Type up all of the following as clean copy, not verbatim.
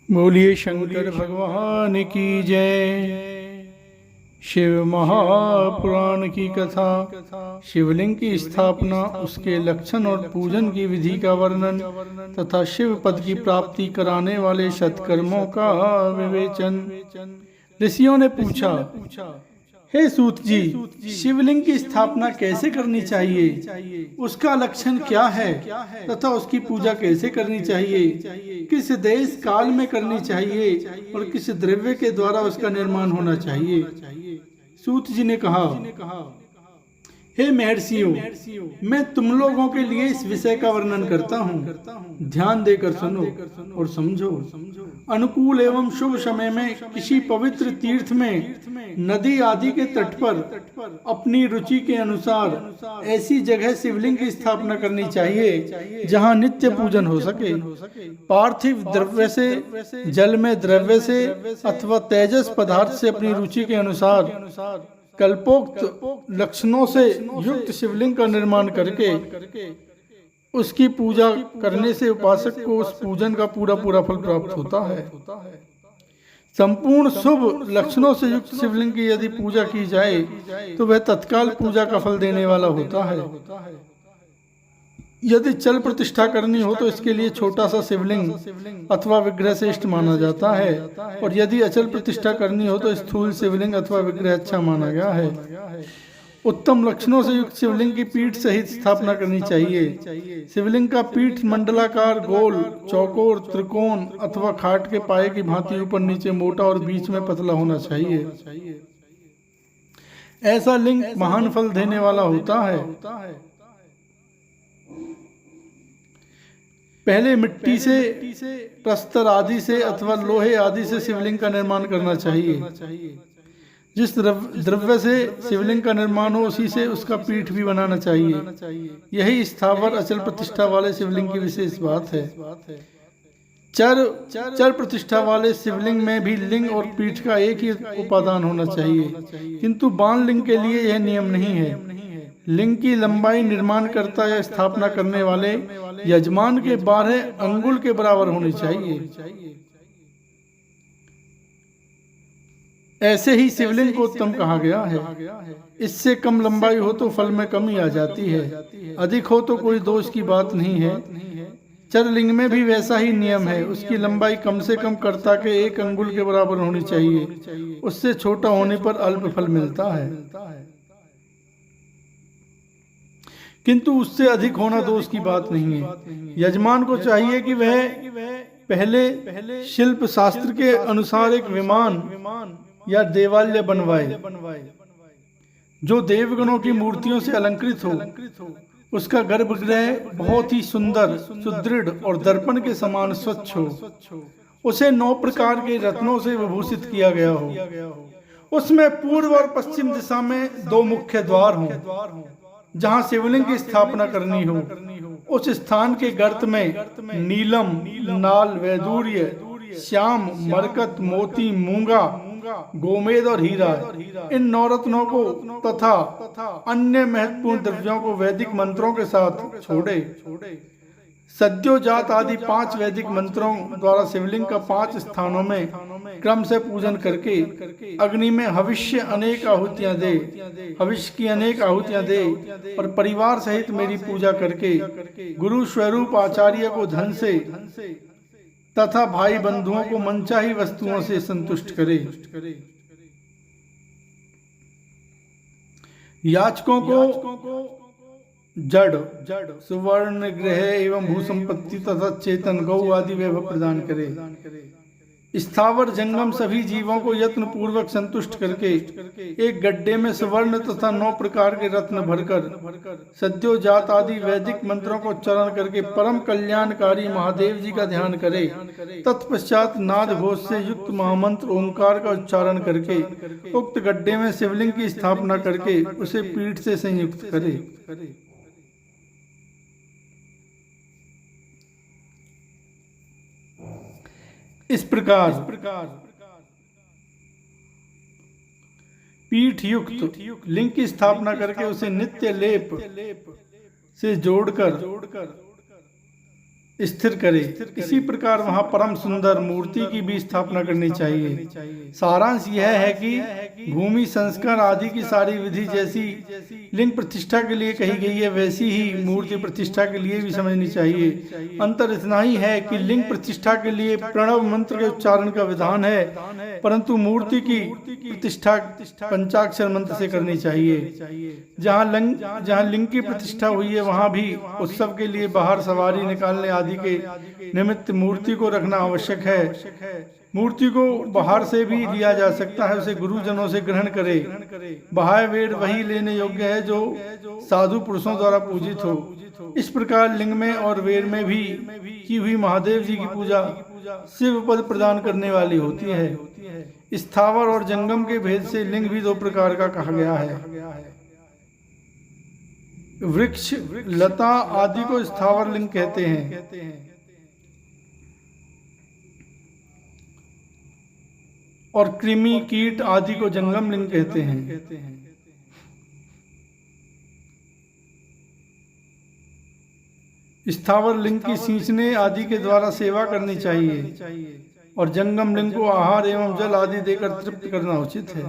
बोलिए शंकर भगवान की जय। शिव महापुराण की कथा। शिवलिंग की स्थापना, उसके लक्षण और पूजन की विधि का वर्णन तथा शिव पद की प्राप्ति कराने वाले सत्कर्मों का विवेचन। ऋषियों ने पूछा, हे सूत जी, शिवलिंग की स्थापना कैसे करनी चाहिए, उसका लक्षण क्या है तथा उसकी पूजा कैसे करनी चाहिए, किस देश काल में करनी चाहिए और किस द्रव्य के द्वारा उसका निर्माण होना चाहिए। सूत जी ने कहा, हे महर्षियों, मैं तुम लोगों के लिए इस विषय का वर्णन करता हूँ। ध्यान देकर सुनो और समझो। अनुकूल एवं शुभ समय में किसी पवित्र तीर्थ में, नदी आदि के तट पर अपनी रुचि के अनुसार ऐसी जगह शिवलिंग की स्थापना करनी चाहिए जहाँ नित्य पूजन हो सके। पार्थिव द्रव्य से, जल में द्रव्य से अथवा तेजस पदार्थ से अपनी रुचि के अनुसार कल्पोक्त लक्षणों से युक्त शिवलिंग का निर्माण करके उसकी पूजा करने से उपासक को उस पूजन का पूरा फल प्राप्त होता है। संपूर्ण शुभ लक्षणों से युक्त शिवलिंग की यदि पूजा की जाए तो वह तत्काल पूजा का फल देने वाला होता है। यदि चल प्रतिष्ठा करनी हो तो इसके लिए छोटा सा शिवलिंग अथवा विग्रह श्रेष्ठ माना जाता है, और यदि अचल प्रतिष्ठा करनी हो तो स्थूल शिवलिंग अथवा विग्रह अच्छा माना गया है। उत्तम लक्षणों से युक्त शिवलिंग की पीठ सहित स्थापना करनी चाहिए। शिवलिंग का पीठ मंडलाकार, गोल, चौकोर, त्रिकोण अथवा खाट के पाए की भांति ऊपर नीचे मोटा और बीच में पतला होना चाहिए। ऐसा लिंग महान फल देने वाला होता है। पहले मिट्टी से, प्रस्तर आदि से अथवा लोहे आदि से शिवलिंग का निर्माण करना चाहिए। जिस द्रव्य से शिवलिंग का निर्माण हो उसी से उसका पीठ भी बनाना चाहिए। यही स्थावर अचल प्रतिष्ठा वाले शिवलिंग की विशेष बात है। चर प्रतिष्ठा वाले शिवलिंग में भी लिंग और पीठ का एक ही उपादान होना चाहिए, किंतु बाण लिंग के लिए यह नियम नहीं है। लिंग की लंबाई निर्माणकर्ता या स्थापना करने वाले यजमान के 12 अंगुल के बराबर होनी चाहिए। ऐसे ही शिवलिंग को उत्तम कहा गया है। इससे कम लंबाई हो तो फल में कमी आ जाती है, अधिक हो तो कोई दोष की बात नहीं है। चरलिंग में भी वैसा ही नियम है। उसकी लंबाई कम से कम कर्ता के 1 अंगुल के बराबर होनी चाहिए। उससे छोटा होने पर अल्प फल मिलता है, किंतु उससे अधिक होना दोष की बात नहीं है। यजमान को चाहिए कि वह पहले शिल्प शास्त्र के अनुसार एक विमान या देवालय बनवाए जो देवगणों की मूर्तियों से अलंकृत हो। उसका गर्भगृह बहुत ही सुंदर, सुदृढ़ और दर्पण के समान स्वच्छ हो। उसे 9 प्रकार के रत्नों से विभूषित किया गया हो। उसमें पूर्व और पश्चिम दिशा में 2 मुख्य द्वार हों। जहाँ शिवलिंग की स्थापना करनी हो उस स्थान के गर्त में नीलम, नाल, वैदूर्य, श्याम, मरकत, मोती, मूंगा, गोमेद और हीरा, इन 9 रत्नों को तथा अन्य महत्वपूर्ण द्रव्यों को वैदिक मंत्रों के साथ छोड़े। सद्योजात आदि 5 वैदिक मंत्रों द्वारा शिवलिंग का 5 स्थानों में क्रम से पूजन करके अग्नि में हविष्य की अनेक आहुतियां दे और परिवार सहित मेरी पूजा करके गुरु स्वरूप आचार्य को धन से तथा भाई बंधुओं को मनचाही वस्तुओं से संतुष्ट करे। याचकों को जड़, सुवर्ण, ग्रह एवं भूसंपत्ति तथा चेतन गौ आदि वैभव प्रदान करे। स्थावर जंगम सभी जीवों को यत्न पूर्वक संतुष्ट करके एक गड्ढे में सुवर्ण तथा 9 प्रकार के रत्न भरकर सद्योजात आदि वैदिक मंत्रों को उच्चारण करके परम कल्याणकारी महादेव जी का ध्यान करे। तत्पश्चात नाद घोष से युक्त महामंत्र ओंकार का उच्चारण करके उक्त गड्ढे में शिवलिंग की स्थापना करके उसे पीठ से संयुक्त करे। इस प्रकार पीठ युक्त लिंग की स्थापना करके उसे नित्य लेप से जोड़कर स्थिर करे। इसी प्रकार वहाँ परम सुंदर मूर्ति की भी स्थापना करनी चाहिए। सारांश यह है कि भूमि संस्कार आदि की सारी विधि जैसी लिंग प्रतिष्ठा के लिए कही गई है, वैसी ही मूर्ति प्रतिष्ठा के लिए भी समझनी चाहिए। अंतर इतना ही है कि लिंग प्रतिष्ठा के लिए प्रणव मंत्र के उच्चारण का विधान है, परंतु मूर्ति की प्रतिष्ठा पंचाक्षर मंत्र से करनी चाहिए। जहाँ लिंग की प्रतिष्ठा हुई है वहाँ भी उत्सव के लिए बाहर सवारी निकालने आदि के निमित्त मूर्ति को रखना आवश्यक है। मूर्ति को बाहर से भी लिया जा सकता है, उसे गुरुजनों से ग्रहण करे। बाह्य वेद वही लेने योग्य है जो साधु पुरुषों द्वारा पूजित हो। इस प्रकार लिंग में और वेद में भी की हुई महादेव जी की पूजा शिव पद प्रदान करने वाली होती है। स्थावर और जंगम के भेद से लिंग भी दो प्रकार का कहा गया है। वृक्ष, लता आदि को स्थावर लिंग कहते हैं और कृमि, कीट आदि को जंगम लिंग कहते हैं। स्थावर लिंग की सींचने आदि के द्वारा सेवा करनी चाहिए और जंगम लिंग को आहार एवं जल आदि देकर तृप्त करना उचित है।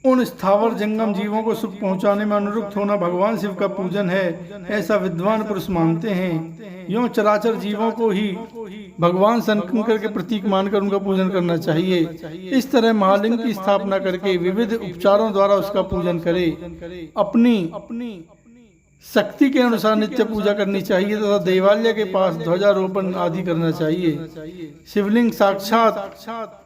उन स्थावर जंगम जीवों को सुख पहुंचाने में अनुरुक्त होना भगवान शिव का पूजन है, ऐसा विद्वान पुरुष मानते हैं। यूं चराचर जीवों को ही भगवान शंकर के प्रतीक मानकर उनका पूजन करना चाहिए। इस तरह महालिंग की स्थापना करके विविध उपचारों द्वारा उसका पूजन करे। अपनी शक्ति के अनुसार नित्य पूजा करनी चाहिए तथा देवालय के पास ध्वजारोपण आदि करना चाहिए। शिवलिंग साक्षात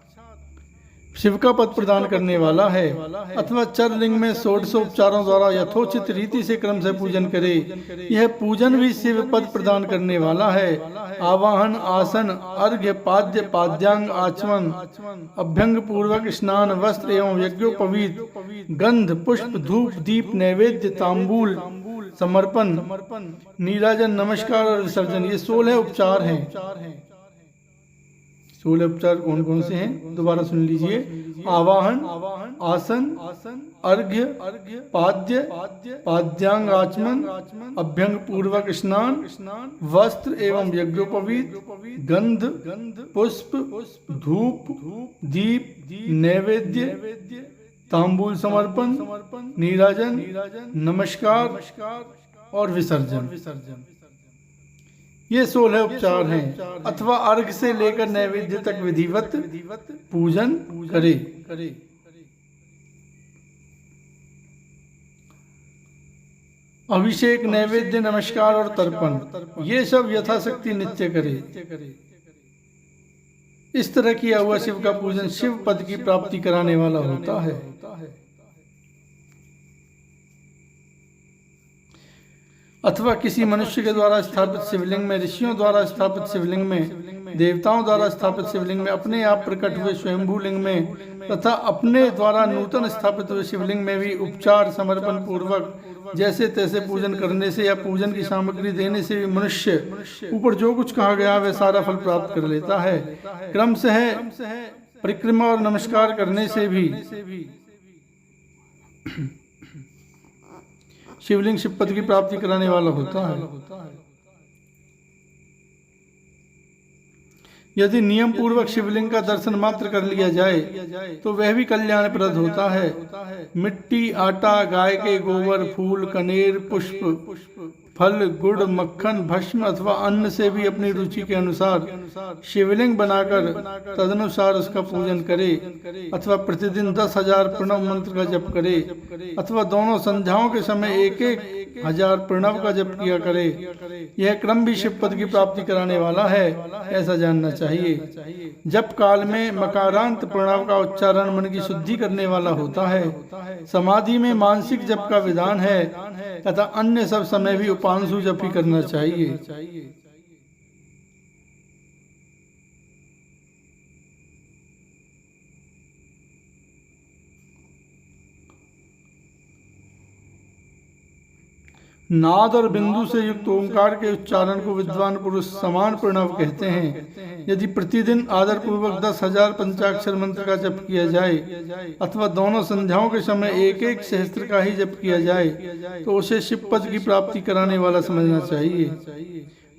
शिव का पद प्रदान करने वाला है, अथवा चरलिंग में षोडशोपचारों द्वारा यथोचित रीति से क्रम से पूजन करे। यह पूजन भी शिव पद प्रदान करने वाला है। आवाहन, आसन, अर्घ्य, पाद्य, पाद्यांग, आचमन, अभ्यंग पूर्वक स्नान, वस्त्र एवं यज्ञोपवीत, गंध, पुष्प, धूप, दीप, नैवेद्य, तांबूल समर्पण, नीराजन, नमस्कार और विसर्जन, ये 16 उपचार हैं। 16 उपचार कौन कौन से हैं दोबारा सुन लीजिए। आवाहन, आसन, अर्घ्य, पाद्य, पाद्यांग, आचमन, अभ्यंग पूर्वक स्नान, वस्त्र एवं यज्ञोपवीत, गंध, पुष्प, धूप, दीप, नैवेद्य, तांबूल समर्पण, नीराजन, नमस्कार और विसर्जन, ये 16 उपचार हैं। अथवा अर्घ से लेकर नैवेद्य तक विधिवत पूजन करे। अभिषेक, नैवेद्य, नमस्कार और तर्पण, ये सब यथाशक्ति नित्य करे। इस तरह किया हुआ शिव का पूजन शिव पद की प्राप्ति कराने वाला होता है। अथवा किसी मनुष्य के द्वारा स्थापित शिवलिंग में, ऋषियों द्वारा स्थापित शिवलिंग में, देवताओं द्वारा स्थापित शिवलिंग में, अपने आप प्रकट हुए स्वयंभू लिंग में तथा अपने द्वारा नूतन स्थापित हुए शिवलिंग में भी उपचार समर्पण पूर्वक जैसे तैसे पूजन करने से या पूजन की सामग्री देने से भी मनुष्य ऊपर जो कुछ कहा गया वह सारा फल प्राप्त कर लेता है। क्रम से परिक्रमा और नमस्कार करने से भी शिवलिंग शिव पद की प्राप्ति कराने वाला होता है। यदि नियम पूर्वक शिवलिंग का दर्शन मात्र कर लिया जाए तो वह भी कल्याणप्रद होता है। मिट्टी, आटा, गाय के गोबर, फूल, कनेर, पुष्प, फल, गुड़, मक्खन, भस्म अथवा अन्न से भी अपनी रुचि के अनुसार शिवलिंग बनाकर तदनुसार उसका पूजन करे। अथवा प्रतिदिन 10,000 प्रणव मंत्र का जप करे अथवा दोनों संध्याओं के समय 1,000 प्रणव का जप किया करे। यह क्रम भी शिव पद की प्राप्ति कराने वाला है, ऐसा जानना चाहिए। जप काल में मकारांत प्रणव का उच्चारण मन की शुद्धि करने वाला होता है। समाधि में मानसिक जप का विधान है तथा अन्य सब समय भी उपांशु जप ही करना चाहिए। नाद और बिंदु से युक्त ओंकार के उच्चारण को विद्वान पुरुष समान प्रणव कहते हैं। यदि प्रतिदिन आदर पूर्वक 10,000 पंचाक्षर मंत्र का जप किया जाए अथवा दोनों संध्याओं के समय एक एक सहस्त्र का ही जप किया जाए तो उसे शिव पद की प्राप्ति कराने वाला समझना चाहिए।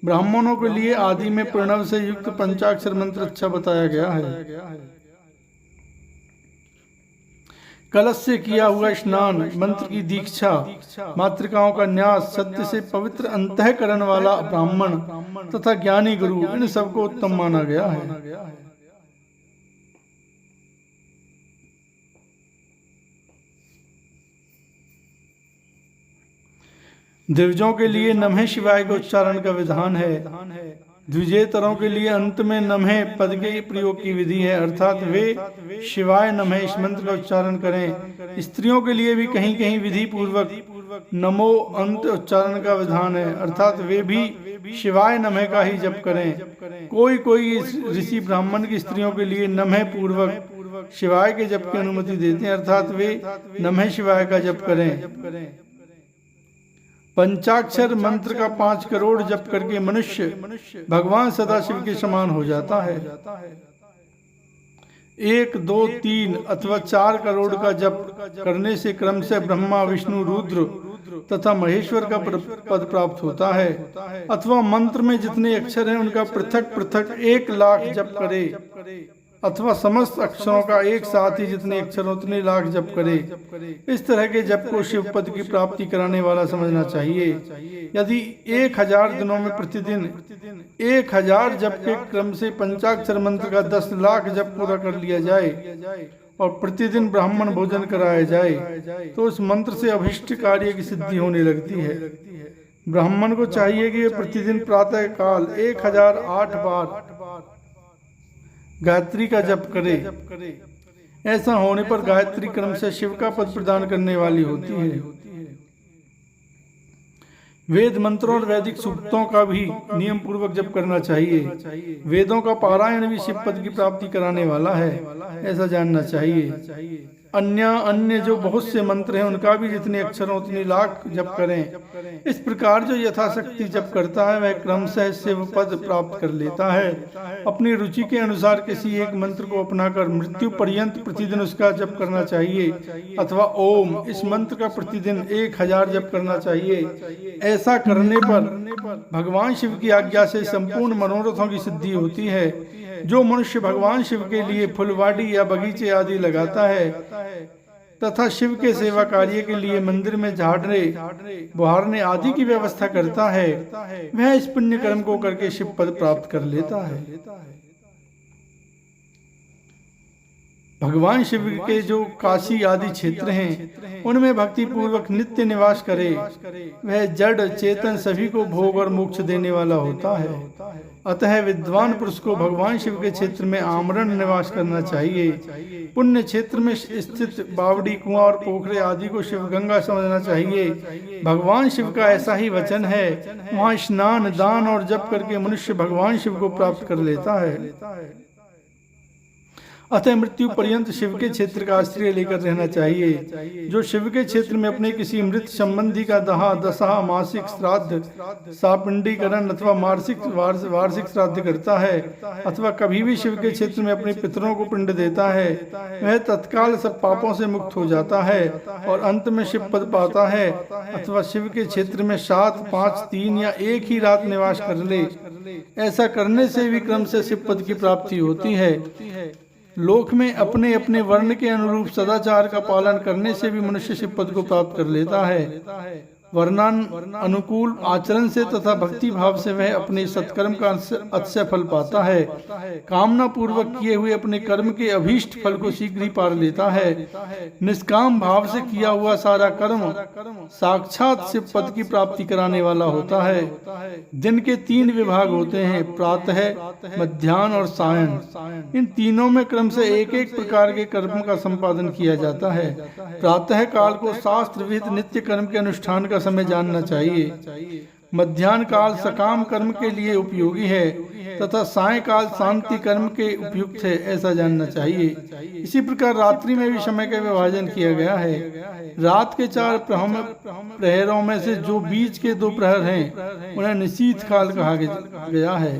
ब्राह्मणों के लिए आदि में प्रणव से युक्त पंचाक्षर मंत्र अच्छा बताया गया है। कलश से किया हुआ स्नान, मंत्र की दीक्षा, मातृकाओं का न्यास, सत्य से पवित्र अंतःकरण वाला ब्राह्मण तथा ज्ञानी गुरु, इन सबको उत्तम माना गया है। दिवजों के लिए नमः शिवाय के उच्चारण का विधान है। द्विजेतरों के लिए अंत में नमः पद के प्रयोग की विधि है, अर्थात वे शिवाय नमः इस मंत्र का उच्चारण करें। स्त्रियों के लिए भी कहीं कहीं विधि पूर्वक नमो अंत उच्चारण का विधान है, अर्थात वे भी शिवाय नमः का ही जप करें। कोई ऋषि ब्राह्मण की स्त्रियों के लिए नमः पूर्वक शिवाय के जप की अनुमति देते हैं, अर्थात वे नमः शिवाय का जप करें। पंचाक्षर मंत्र का 5 करोड़ जप करके मनुष्य भगवान सदाशिव के समान हो जाता है। 1, 2, 3 अथवा 4 करोड़ का जप करने से क्रम से ब्रह्मा, विष्णु, रुद्र तथा महेश्वर का पद प्राप्त होता है। अथवा मंत्र में जितने अक्षर हैं उनका पृथक पृथक 1 लाख जप करे, अथवा समस्त अक्षरों का एक साथ ही जितने अक्षर उतने लाख जप करे। इस तरह के जप को शिव पद की प्राप्ति कराने वाला समझना चाहिए। यदि 1000 दिनों में प्रतिदिन 1000 जप के क्रम से पंचाक्षर मंत्र का 10 लाख जप पूरा कर लिया जाए और प्रतिदिन ब्राह्मण भोजन कराया जाए तो उस मंत्र से अभिष्ट कार्य की सिद्धि होने लगती है। ब्राह्मण को चाहिए कि वे प्रतिदिन प्रातः काल 1008 बार गायत्री का जप करे। ऐसा होने पर गायत्री क्रम से शिव का पद प्रदान करने वाली होती है। वेद मंत्रों और वैदिक सूक्तों का भी नियम पूर्वक जप करना चाहिए। वेदों का पारायण भी शिव पद की प्राप्ति कराने वाला है, ऐसा जानना चाहिए। अन्य जो बहुत से मंत्र हैं उनका भी जितने अक्षर हैं उतने लाख जप करें। इस प्रकार जो यथाशक्ति जप करता है वह क्रमशः शिव पद प्राप्त कर लेता है। अपनी रुचि के अनुसार किसी एक मंत्र को अपनाकर मृत्यु पर्यंत प्रतिदिन उसका जप करना चाहिए, अथवा ओम इस मंत्र का प्रतिदिन 1000 जप करना चाहिए। ऐसा करने पर भगवान शिव की आज्ञा से संपूर्ण मनोरथों की सिद्धि होती है। जो मनुष्य भगवान शिव के लिए फुलवाड़ी या बगीचे आदि लगाता है तथा शिव के सेवा कार्य के लिए मंदिर में झाड़ने बुहारने आदि की व्यवस्था करता है, वह इस पुण्य कर्म को करके शिव पद प्राप्त कर लेता है। भगवान शिव के जो काशी आदि क्षेत्र हैं उनमें भक्ति पूर्वक नित्य निवास करे, वह जड़ चेतन सभी को भोग और मोक्ष देने वाला होता है। अतः विद्वान पुरुष को भगवान शिव के क्षेत्र में आमरण निवास करना चाहिए। पुण्य क्षेत्र में स्थित बावड़ी, कुआं और पोखरे आदि को शिव गंगा समझना चाहिए। भगवान शिव का ऐसा ही वचन है, वहाँ स्नान, दान और जप करके मनुष्य भगवान शिव को प्राप्त कर लेता है। अतः मृत्यु पर्यंत शिव के क्षेत्र का आश्रय लेकर रहना चाहिए। जो शिव के क्षेत्र में अपने किसी मृत संबंधी का दहा, दशा, मासिक श्राद्ध, सापिंडीकरण अथवा वार्षिक श्राद्ध करता है, अथवा कभी भी शिव के क्षेत्र में अपने पितरों को पिंड देता है, वह तत्काल सब पापों से मुक्त हो जाता है और अंत में शिव पद पाता है। अथवा शिव के क्षेत्र में 7, 5, 3 या एक ही रात निवास कर ले। ऐसा करने से भी क्रम से शिव पद की प्राप्ति होती है। लोक में अपने अपने वर्ण के अनुरूप सदाचार का पालन करने से भी मनुष्य शिव पद को प्राप्त कर लेता है। वर्णान अनुकूल आचरण से तथा भक्ति भाव से वह अपने सत्कर्म का अक्षय फल पाता है। कामना पूर्वक किए हुए अपने कर्म के अभीष्ट फल को शीघ्र ही पार लेता है। निष्काम भाव से किया हुआ सारा कर्म साक्षात शिव पद की प्राप्ति कराने वाला होता है। दिन के 3 विभाग होते हैं, प्रातः, मध्याह्न और सायं। इन तीनों में क्रम से एक एक प्रकार के कर्म का संपादन किया जाता है। प्रातः काल को शास्त्र विहित नित्य कर्म के अनुष्ठान का समय जानना चाहिए। मध्याह्न काल सकाम कर्म के लिए उपयोगी है तथा साय काल शांति कर्म के उपयुक्त है, ऐसा जानना चाहिए। इसी प्रकार रात्रि में भी समय का विभाजन किया गया है। रात के 4 प्रहरों में से जो बीच के 2 प्रहर हैं उन्हें निशीथ काल कहा गया है।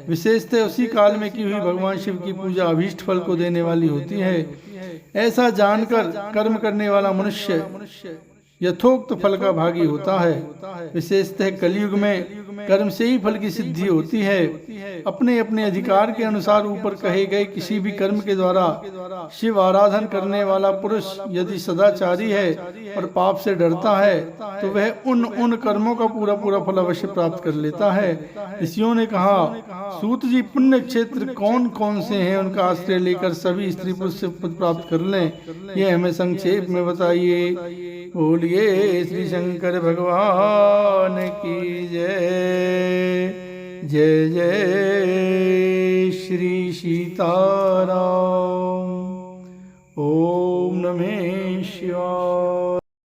विशेषतः उसी काल में की हुई भगवान शिव की पूजा अभीष्ट फल को देने वाली होती है। ऐसा जानकर कर्म करने वाला मनुष्य यथोक्त फल का भागी होता है। विशेषतः कलयुग में कर्म से ही फल की सिद्धि होती है। अपने अपने अधिकार के अनुसार ऊपर कहे गए किसी भी कर्म के द्वारा शिव आराधन करने वाला पुरुष यदि सदाचारी है और पाप से डरता है तो वह उन कर्मों का पूरा फल अवश्य प्राप्त कर लेता है। ऋषियों ने कहा, सूत जी, पुण्य क्षेत्र कौन कौन से हैं, उनका आश्रय लेकर सभी स्त्री पुरुष से पद प्राप्त कर लें, ये हमें संक्षेप में बताइए। बोलिए श्री शंकर भगवान की जय। जय जय श्री सीताराम।